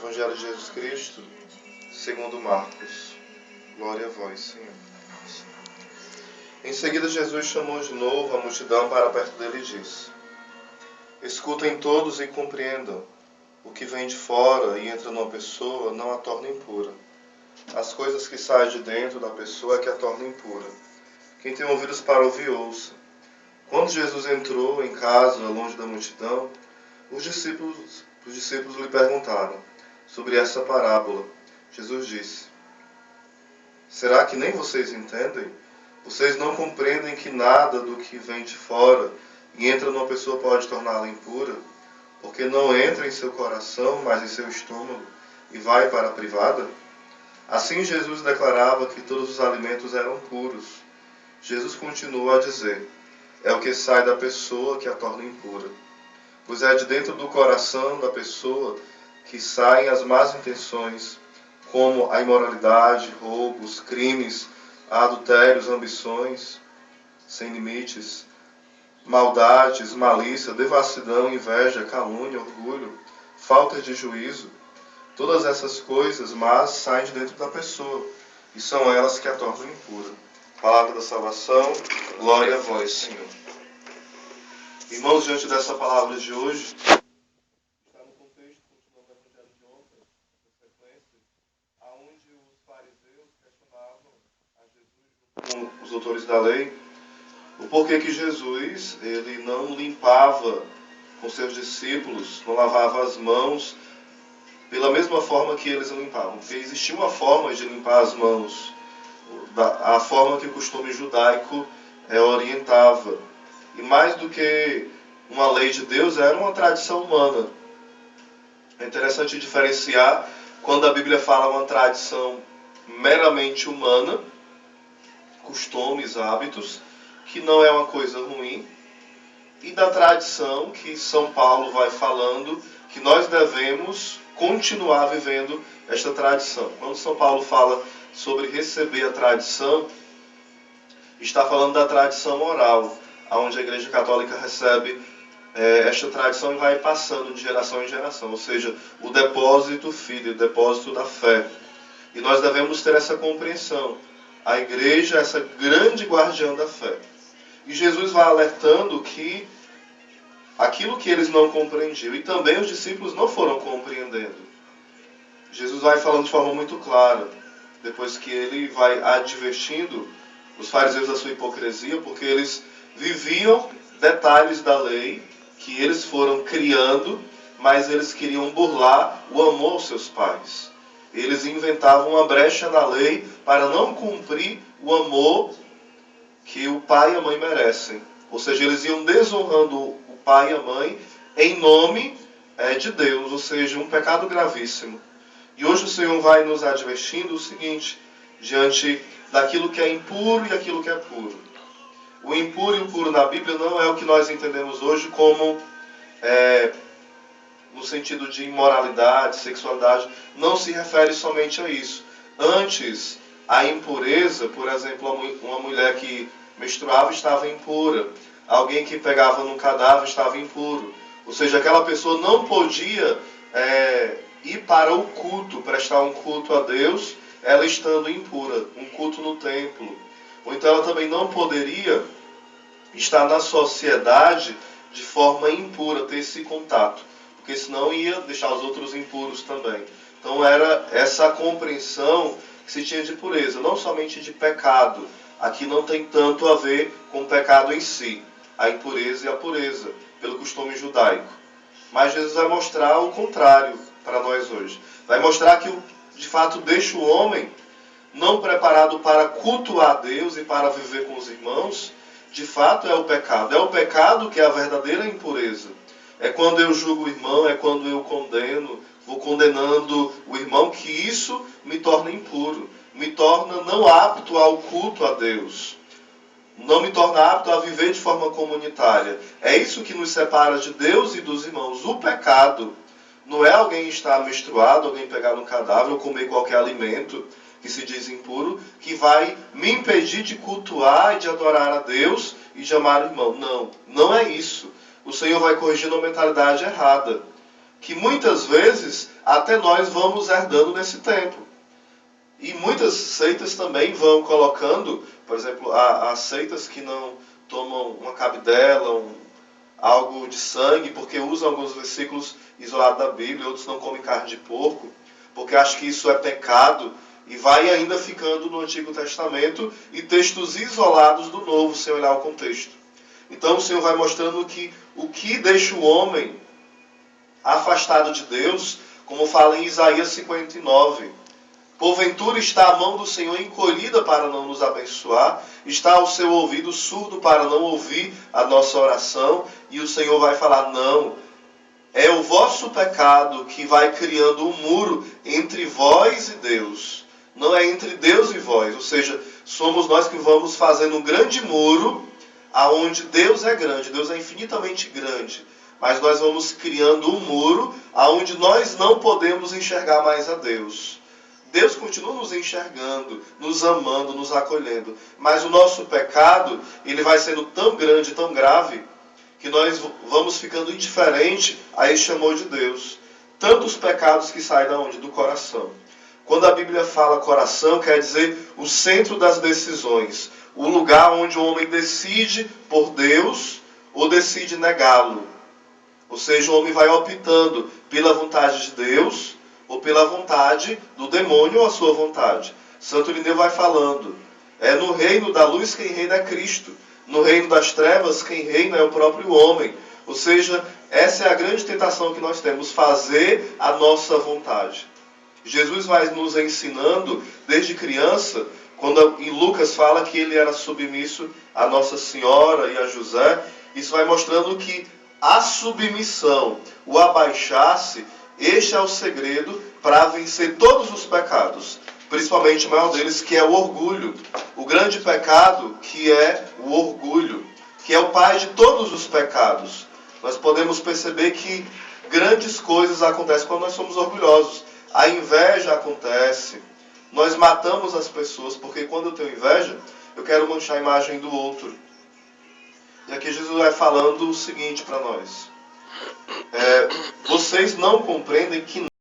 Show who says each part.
Speaker 1: Evangelho de Jesus Cristo, segundo Marcos. Glória a vós, Senhor. Em seguida, Jesus chamou de novo a multidão para perto dele e disse: Escutem todos e compreendam. O que vem de fora e entra numa pessoa não a torna impura. As coisas que saem de dentro da pessoa é que a tornam impura. Quem tem ouvidos para ouvir, ouça. Quando Jesus entrou em casa, longe da multidão, os discípulos lhe perguntaram sobre essa parábola. Jesus disse: Será que nem vocês entendem? Vocês não compreendem que nada do que vem de fora e entra numa pessoa pode torná-la impura? Porque não entra em seu coração, mas em seu estômago, e vai para a privada? Assim Jesus declarava que todos os alimentos eram puros. Jesus continuou a dizer: É o que sai da pessoa que a torna impura. Pois é de dentro do coração da pessoa que saem as más intenções, como a imoralidade, roubos, crimes, adultérios, ambições sem limites, maldades, malícia, devassidão, inveja, calúnia, orgulho, falta de juízo. Todas essas coisas más saem de dentro da pessoa, e são elas que a tornam impura. Palavra da salvação, glória a vós, Senhor. Irmãos, diante dessa palavra de hoje, está no contexto, continuando o Evangelho de ontem, na sequência, onde os fariseus questionavam a Jesus, com os doutores da lei, o porquê que Jesus ele não limpava com seus discípulos, não lavava as mãos pela mesma forma que eles limpavam. Porque existia uma forma de limpar as mãos, a forma que o costume judaico orientava. E mais do que uma lei de Deus, era uma tradição humana. É interessante diferenciar quando a Bíblia fala uma tradição meramente humana, costumes, hábitos, que não é uma coisa ruim, e da tradição que São Paulo vai falando que nós devemos continuar vivendo esta tradição. Quando São Paulo fala sobre receber a tradição, está falando da tradição oral, onde a Igreja Católica recebe esta tradição e vai passando de geração em geração, ou seja, o depósito filho, o depósito da fé. E nós devemos ter essa compreensão. A Igreja é essa grande guardiã da fé. E Jesus vai alertando que aquilo que eles não compreendiam, e também os discípulos não foram compreendendo. Jesus vai falando de forma muito clara, depois que ele vai advertindo os fariseus da sua hipocrisia, porque eles viviam detalhes da lei que eles foram criando, mas eles queriam burlar o amor aos seus pais. Eles inventavam uma brecha na lei para não cumprir o amor que o pai e a mãe merecem. Ou seja, eles iam desonrando o pai e a mãe em nome de Deus, ou seja, um pecado gravíssimo. E hoje o Senhor vai nos advertindo o seguinte, diante daquilo que é impuro e aquilo que é puro. O impuro e o puro na Bíblia não é o que nós entendemos hoje como, no sentido de imoralidade, sexualidade, não se refere somente a isso. Antes, a impureza, por exemplo, uma mulher que menstruava estava impura, alguém que pegava num cadáver estava impuro. Ou seja, aquela pessoa não podia ir para o culto, prestar um culto a Deus, ela estando impura, um culto no templo. Ou então ela também não poderia estar na sociedade de forma impura, ter esse contato, porque senão ia deixar os outros impuros também. Então era essa compreensão que se tinha de pureza, não somente de pecado. Aqui não tem tanto a ver com o pecado em si, a impureza e a pureza, pelo costume judaico. Mas Jesus vai mostrar o contrário para nós hoje. Vai mostrar que, de fato, deixa o homem não preparado para cultuar Deus e para viver com os irmãos, de fato é o pecado. É o pecado que é a verdadeira impureza. É quando eu julgo o irmão, é quando eu condeno, vou condenando o irmão, que isso me torna impuro, me torna não apto ao culto a Deus, não me torna apto a viver de forma comunitária. É isso que nos separa de Deus e dos irmãos. O pecado não é alguém estar menstruado, alguém pegar no cadáver ou comer qualquer alimento que se diz impuro, que vai me impedir de cultuar e de adorar a Deus e de amar o irmão. Não, não é isso. O Senhor vai corrigir a mentalidade errada. que muitas vezes até nós vamos herdando nesse tempo. E muitas seitas também vão colocando, por exemplo, as seitas que não tomam uma cabidela, algo de sangue, porque usam alguns versículos isolados da Bíblia, outros não comem carne de porco, porque acham que isso é pecado, e vai ainda ficando no Antigo Testamento e textos isolados do Novo, sem olhar o contexto. Então o Senhor vai mostrando que o que deixa o homem afastado de Deus, como fala em Isaías 59, porventura está a mão do Senhor encolhida para não nos abençoar, está o seu ouvido surdo para não ouvir a nossa oração, e o Senhor vai falar, não, é o vosso pecado que vai criando um muro entre vós e Deus. Não é entre Deus e vós, ou seja, somos nós que vamos fazendo um grande muro, aonde Deus é grande, Deus é infinitamente grande, mas nós vamos criando um muro, aonde nós não podemos enxergar mais a Deus. Deus continua nos enxergando, nos amando, nos acolhendo, mas o nosso pecado, ele vai sendo tão grande, tão grave, que nós vamos ficando indiferente a este amor de Deus. Tantos pecados que saem da onde? Do coração. Quando a Bíblia fala coração, quer dizer o centro das decisões. O lugar onde o homem decide por Deus ou decide negá-lo. Ou seja, o homem vai optando pela vontade de Deus ou pela vontade do demônio ou a sua vontade. Santo Irineu vai falando. É no reino da luz quem reina é Cristo. No reino das trevas quem reina é o próprio homem. Ou seja, essa é a grande tentação que nós temos, fazer a nossa vontade. Jesus vai nos ensinando desde criança, quando em Lucas fala que ele era submisso a Nossa Senhora e a José, isso vai mostrando que a submissão, o abaixar-se, este é o segredo para vencer todos os pecados, principalmente o maior deles, que é o orgulho. O grande pecado, que é o orgulho, que é o pai de todos os pecados. Nós podemos perceber que grandes coisas acontecem quando nós somos orgulhosos. A inveja acontece. Nós matamos as pessoas, porque quando eu tenho inveja, eu quero manchar a imagem do outro. E aqui Jesus vai falando o seguinte para nós. Vocês não compreendem que